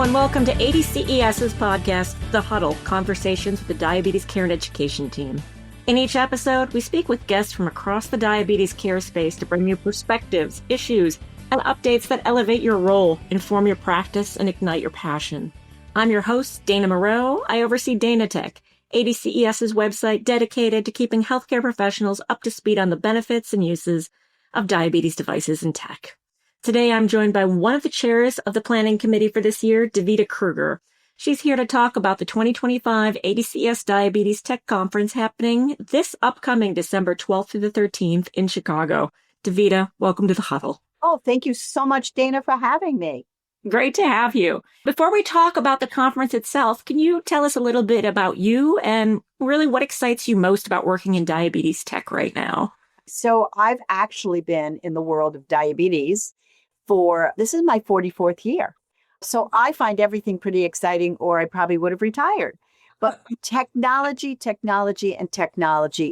and welcome to ADCES's podcast, The Huddle, Conversations with the Diabetes Care and Education Team. In each episode, we speak with guests from across the diabetes care space to bring you perspectives, issues, and updates that elevate your role, inform your practice, and ignite your passion. I'm your host, Dana Moreau. I oversee DanaTech, ADCES's website dedicated to keeping healthcare professionals up to speed on the benefits and uses of diabetes devices and tech. Today, I'm joined by one of the chairs of the planning committee for this year, Davida Kruger. She's here to talk about the 2025 ADCES Diabetes Tech Conference happening this upcoming December 12th through the 13th in Chicago. Davida, welcome to the Huddle. Oh, thank you so much, Dana, for having me. Great to have you. Before we talk about the conference itself, can you tell us a little bit about you and really what excites you most about working in diabetes tech right now? So I've actually been in the world of diabetes this is my 44th year. So I find everything pretty exciting, or I probably would have retired. But technology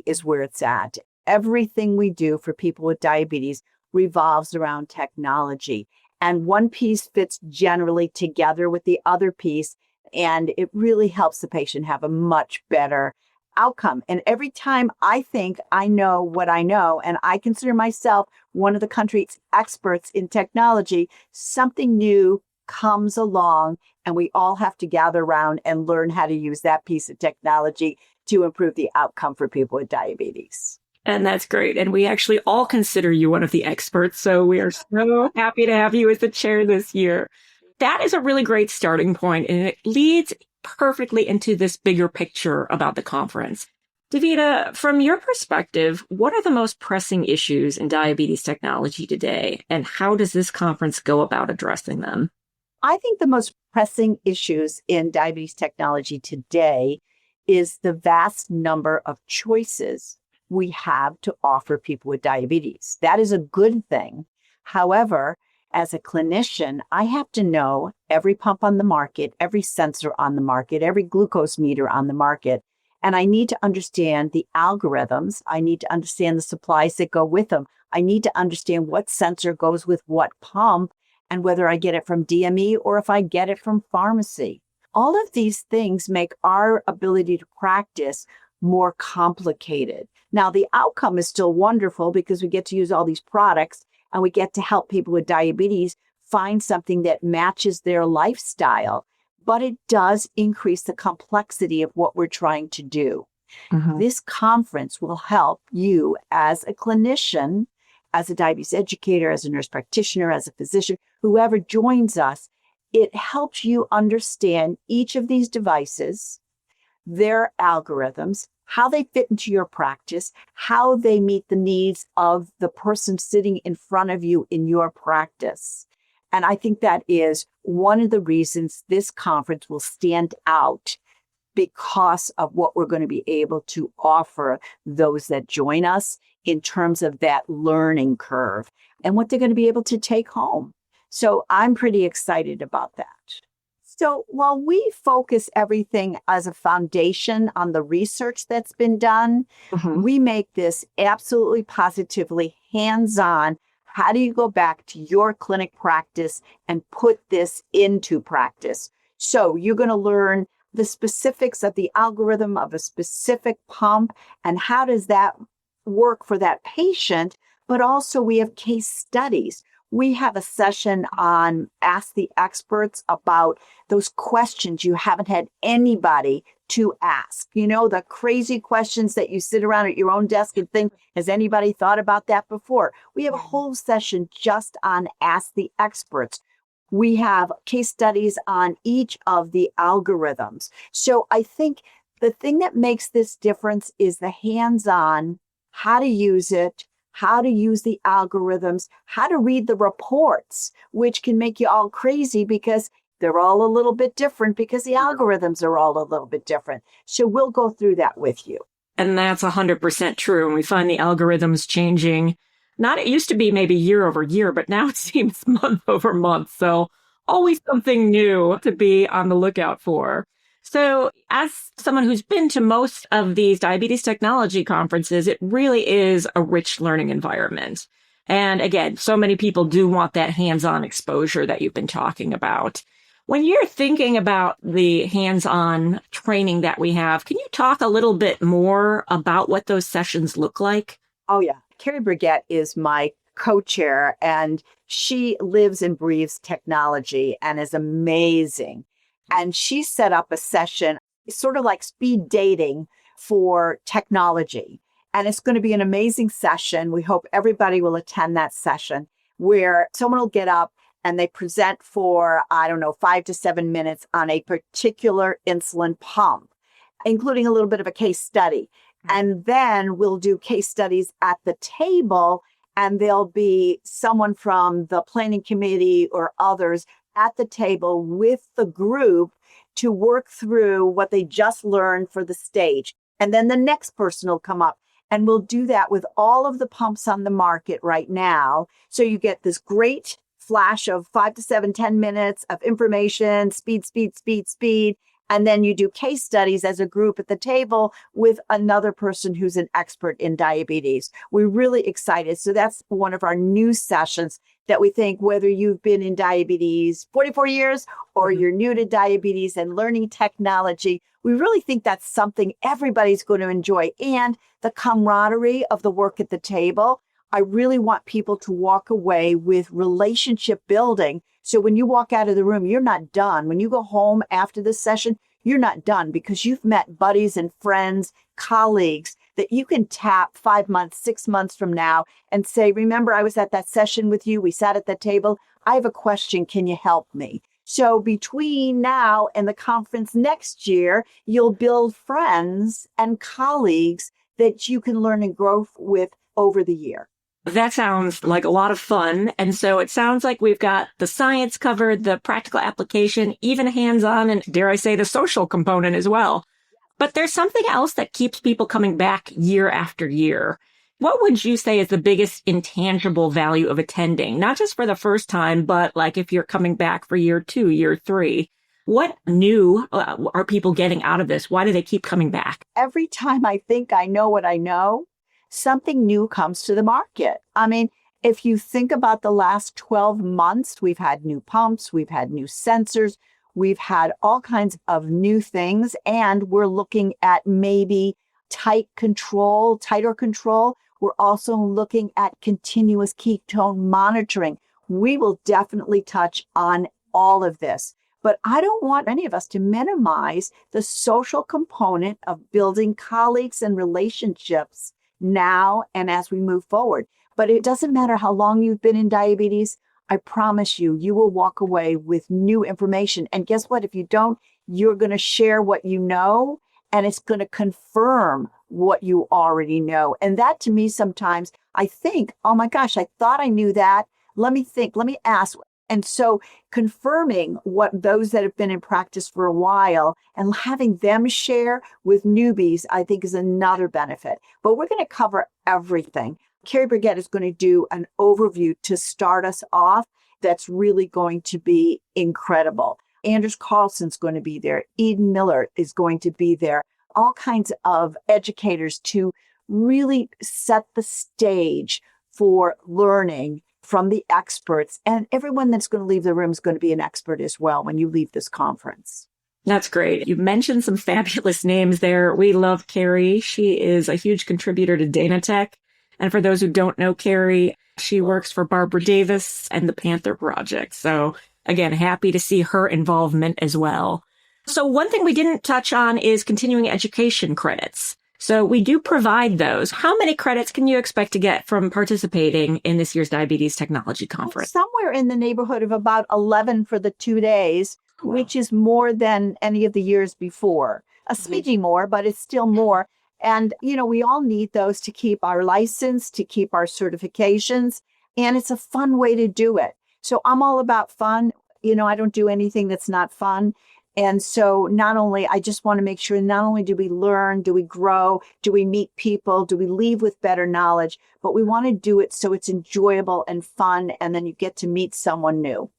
is where it's at. Everything we do for people with diabetes revolves around technology. And one piece fits generally together with the other piece, and it really helps the patient have a much better outcome. And every time I think I know what I know, and I consider myself one of the country's experts in technology, something new comes along and we all have to gather around and learn how to use that piece of technology to improve the outcome for people with diabetes. And that's great. And we actually all consider you one of the experts. So we are so happy to have you as the chair this year. That is a really great starting point, and it leads perfectly into this bigger picture about the conference. Davida, from your perspective, what are the most pressing issues in diabetes technology today, and how does this conference go about addressing them? I think the most pressing issues in diabetes technology today is the vast number of choices we have to offer people with diabetes. That is a good thing. However, as a clinician, I have to know every pump on the market, every sensor on the market, every glucose meter on the market. And I need to understand the algorithms. I need to understand the supplies that go with them. I need to understand what sensor goes with what pump and whether I get it from DME or if I get it from pharmacy. All of these things make our ability to practice more complicated. Now, the outcome is still wonderful because we get to use all these products and we get to help people with diabetes find something that matches their lifestyle. But it does increase the complexity of what we're trying to do. Mm-hmm. This conference will help you as a clinician, as a diabetes educator, as a nurse practitioner, as a physician, whoever joins us. It helps you understand each of these devices, their algorithms, how they fit into your practice, how they meet the needs of the person sitting in front of you in your practice. And I think that is one of the reasons this conference will stand out because of what we're going to be able to offer those that join us in terms of that learning curve and what they're going to be able to take home. So I'm pretty excited about that. So while we focus everything as a foundation on the research that's been done, we make this absolutely positively hands-on. How do you go back to your clinic practice and put this into practice? So you're going to learn the specifics of the algorithm of a specific pump and how does that work for that patient. But also we have case studies. We have a session on Ask the Experts about those questions you haven't had anybody to ask. You know, the crazy questions that you sit around at your own desk and think, has anybody thought about that before? We have a whole session just on Ask the Experts. We have case studies on each of the algorithms. So I think the thing that makes this difference is the hands-on, how to use it, how to use the algorithms, how to read the reports, which can make you all crazy because they're all a little bit different because the algorithms are all a little bit different. So we'll go through that with you. And that's 100% true. And we find the algorithms changing. It used to be maybe year over year, but now it seems month over month. So always something new to be on the lookout for. So as someone who's been to most of these diabetes technology conferences, it really is a rich learning environment. And again, so many people do want that hands-on exposure that you've been talking about. When you're thinking about the hands-on training that we have, can you talk a little bit more about what those sessions look like? Oh, yeah. Carrie Brigette is my co-chair, and she lives and breathes technology and is amazing. And she set up a session, sort of like speed dating for technology. And it's going to be an amazing session. We hope everybody will attend that session where someone will get up and they present for, I don't know, 5 to 7 minutes on a particular insulin pump, including a little bit of a case study. And then we'll do case studies at the table, and there'll be someone from the planning committee or others at the table with the group to work through what they just learned for the stage. And then the next person will come up, and we'll do that with all of the pumps on the market right now. So you get this great flash of 5 to 7, 10 minutes of information, speed, speed, speed, speed. And then you do case studies as a group at the table with another person who's an expert in diabetes. We're really excited. So that's one of our new sessions that we think, whether you've been in diabetes 44 years or you're new to diabetes and learning technology, we really think that's something everybody's going to enjoy. And the camaraderie of the work at the table, I really want people to walk away with relationship building. So when you walk out of the room, you're not done. When you go home after this session, you're not done because you've met buddies and friends, colleagues that you can tap 5 months, 6 months from now and say, remember, I was at that session with you. We sat at that table. I have a question. Can you help me? So between now and the conference next year, you'll build friends and colleagues that you can learn and grow with over the year. That sounds like a lot of fun. And so it sounds like we've got the science covered, the practical application, even hands-on, and dare I say the social component as well. But there's something else that keeps people coming back year after year. What would you say is the biggest intangible value of attending? Not just for the first time, but like if you're coming back for year 2, year 3. What new are people getting out of this? Why do they keep coming back? Every time I think I know what I know, something new comes to the market. I mean, if you think about the last 12 months, we've had new pumps, we've had new sensors, we've had all kinds of new things, and we're looking at maybe tighter control. We're also looking at continuous ketone monitoring. We will definitely touch on all of this. But I don't want any of us to minimize the social component of building colleagues and relationships now and as we move forward. But it doesn't matter how long you've been in diabetes. I promise you, you will walk away with new information. And guess what? If you don't, you're going to share what you know, and it's going to confirm what you already know. And that to me, sometimes I think, oh my gosh, I thought I knew that. Let me think, let me ask. And so confirming what those that have been in practice for a while and having them share with newbies, I think is another benefit. But we're going to cover everything. Carrie Brigette is going to do an overview to start us off that's really going to be incredible. Anders Carlson's going to be there. Eden Miller is going to be there. All kinds of educators to really set the stage for learning from the experts. And everyone that's going to leave the room is going to be an expert as well when you leave this conference. That's great. You mentioned some fabulous names there. We love Carrie. She is a huge contributor to Dana-Tech. And for those who don't know Carrie, she works for Barbara Davis and the Panther Project. So again, happy to see her involvement as well. So one thing we didn't touch on is continuing education credits. So we do provide those. How many credits can you expect to get from participating in this year's Diabetes Technology Conference? Somewhere in the neighborhood of about 11 for the 2 days, which is more than any of the years before. A smidgy more, but it's still more. And, you know, we all need those to keep our license, to keep our certifications. And it's a fun way to do it. So I'm all about fun. You know, I don't do anything that's not fun. And so I just want to make sure not only do we learn, do we grow, do we meet people, do we leave with better knowledge, but we want to do it so it's enjoyable and fun. And then you get to meet someone new.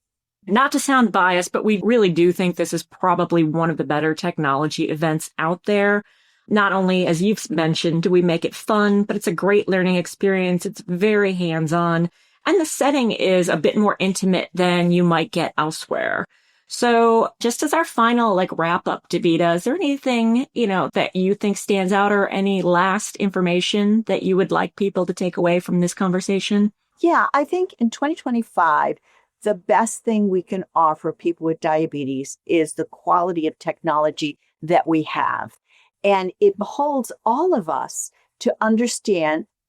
Not to sound biased, but we really do think this is probably one of the better technology events out there. Not only, as you've mentioned, do we make it fun, but it's a great learning experience. It's very hands-on, and the setting is a bit more intimate than you might get elsewhere. So just as our final wrap up, Davida, is there anything, that you think stands out or any last information that you would like people to take away from this conversation? Yeah, I think in 2025, the best thing we can offer people with diabetes is the quality of technology that we have. And it beholds all of us to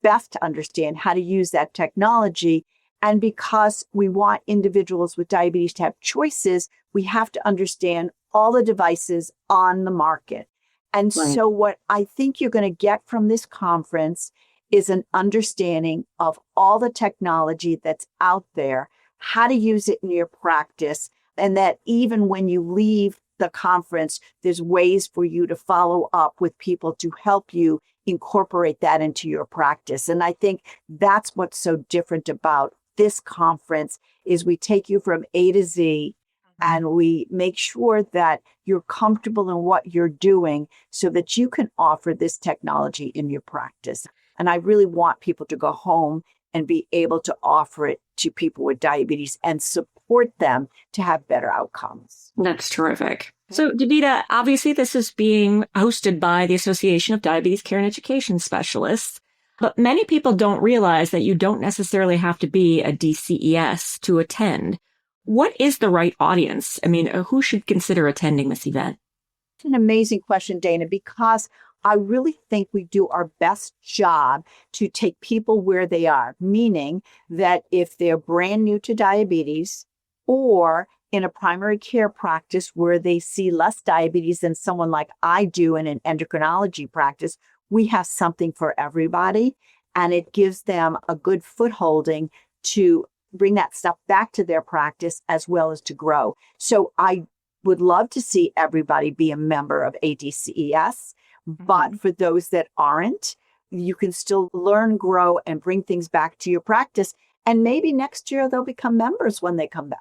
best to understand how to use that technology. And because we want individuals with diabetes to have choices, we have to understand all the devices on the market. And Right. so what I think you're going to get from this conference is an understanding of all the technology that's out there, how to use it in your practice, and that even when you leave the conference, there's ways for you to follow up with people to help you incorporate that into your practice. And I think that's what's so different about this conference is we take you from A to Z and we make sure that you're comfortable in what you're doing so that you can offer this technology in your practice. And I really want people to go home and be able to offer it to people with diabetes and support them to have better outcomes. That's terrific. So, Davida, obviously this is being hosted by the Association of Diabetes Care and Education Specialists, but many people don't realize that you don't necessarily have to be a DCES to attend. What is the right audience? I mean, who should consider attending this event? It's an amazing question, Dana, because I really think we do our best job to take people where they are, meaning that if they're brand new to diabetes or in a primary care practice where they see less diabetes than someone like I do in an endocrinology practice, we have something for everybody. And it gives them a good footholding to bring that stuff back to their practice as well as to grow. So I would love to see everybody be a member of ADCES. But for those that aren't, you can still learn, grow, and bring things back to your practice. And maybe next year they'll become members when they come back.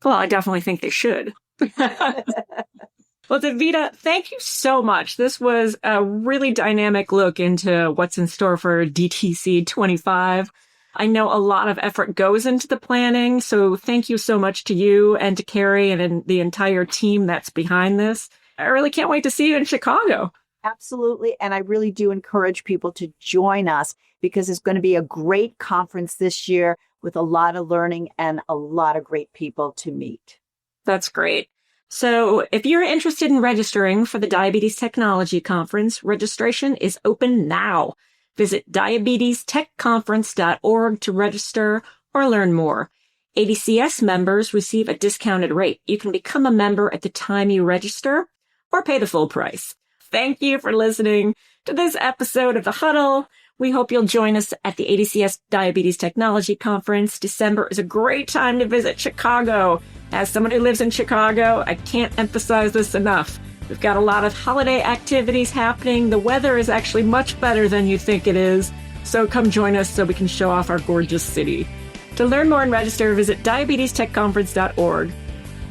Well, I definitely think they should. Well, Davida, thank you so much. This was a really dynamic look into what's in store for DTC 25. I know a lot of effort goes into the planning, so thank you so much to you and to Carrie and the entire team that's behind this. I really can't wait to see you in Chicago. Absolutely. And I really do encourage people to join us because it's going to be a great conference this year with a lot of learning and a lot of great people to meet. That's great. So if you're interested in registering for the Diabetes Technology Conference, registration is open now. Visit diabetestechconference.org to register or learn more. ADCS members receive a discounted rate. You can become a member at the time you register or pay the full price. Thank you for listening to this episode of The Huddle. We hope you'll join us at the ADCS Diabetes Technology Conference. December is a great time to visit Chicago. As someone who lives in Chicago, I can't emphasize this enough. We've got a lot of holiday activities happening. The weather is actually much better than you think it is. So come join us so we can show off our gorgeous city. To learn more and register, visit diabetestechconference.org.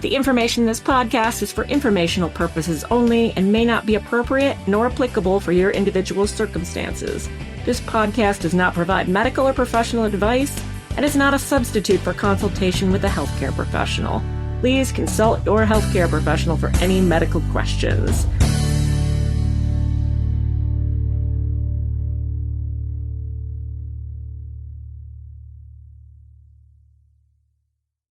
The information in this podcast is for informational purposes only and may not be appropriate nor applicable for your individual circumstances. This podcast does not provide medical or professional advice and is not a substitute for consultation with a healthcare professional. Please consult your healthcare professional for any medical questions.